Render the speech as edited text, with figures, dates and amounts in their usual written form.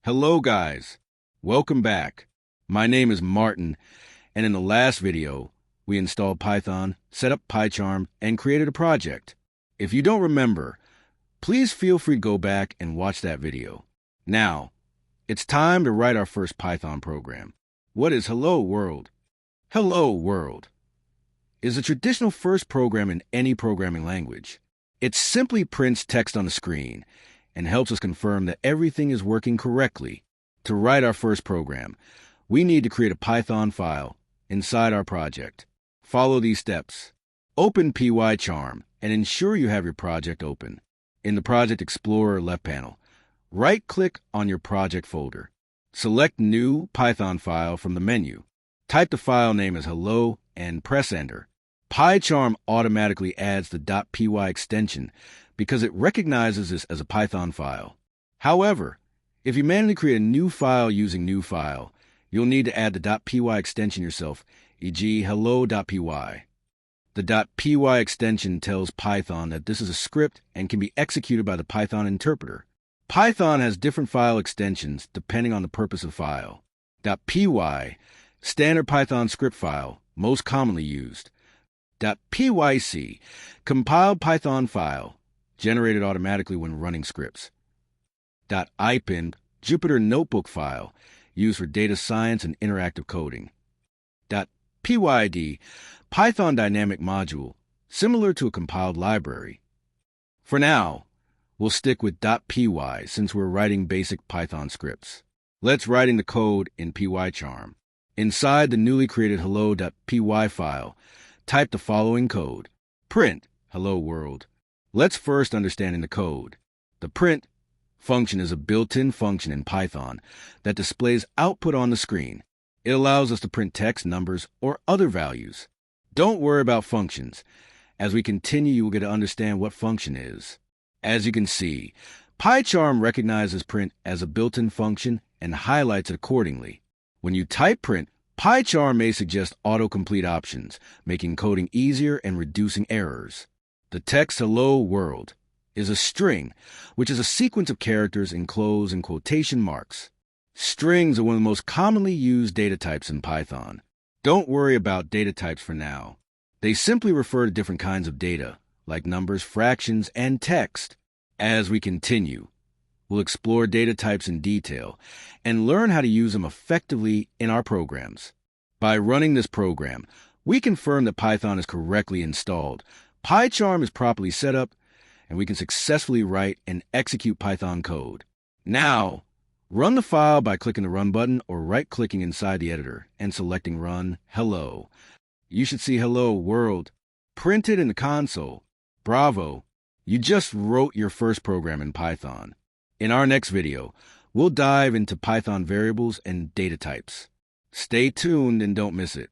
Hello guys, welcome back. My name is Martin, and in the last video, we installed Python, set up PyCharm, and created a project. If you don't remember, please feel free to go back and watch that video. Now, it's time to write our first Python program. What is Hello World? Hello World is a traditional first program in any programming language. It simply prints text on the screen and helps us confirm that everything is working correctly. To write our first program, we need to create a Python file inside our project. Follow these steps. Open PyCharm and ensure you have your project open. In the Project Explorer left panel, right-click on your project folder. Select New Python File from the menu. Type the file name as hello and press Enter. PyCharm automatically adds the .py extension because it recognizes this as a Python file. However, if you manually create a new file using new file, you'll need to add the .py extension yourself, e.g. hello.py. The .py extension tells Python that this is a script and can be executed by the Python interpreter. Python has different file extensions depending on the purpose of file. .py, standard Python script file, most commonly used. .pyc, compiled Python file, generated automatically when running scripts. .ipyn, Jupyter Notebook file, used for data science and interactive coding. .pyd, Python dynamic module, similar to a compiled library. For now, we'll stick with .py since we're writing basic Python scripts. Let's write in the code in PyCharm. Inside the newly created hello.py file, type the following code. Print hello world. Let's first understand the code. The print function is a built-in function in Python that displays output on the screen. It allows us to print text, numbers, or other values. Don't worry about functions. As we continue, you will get to understand what function is. As you can see, PyCharm recognizes print as a built-in function and highlights it accordingly. When you type print, PyCharm may suggest autocomplete options, making coding easier and reducing errors. The text hello world is a string, which is a sequence of characters enclosed in quotation marks. Strings are one of the most commonly used data types in Python. Don't worry about data types for now. They simply refer to different kinds of data, like numbers, fractions, and text. As we continue, we'll explore data types in detail and learn how to use them effectively in our programs. By running this program, we confirm that Python is correctly installed, PyCharm is properly set up, and we can successfully write and execute Python code. Now, run the file by clicking the Run button or right-clicking inside the editor and selecting Run Hello. You should see Hello World printed in the console. Bravo! You just wrote your first program in Python. In our next video, we'll dive into Python variables and data types. Stay tuned and don't miss it.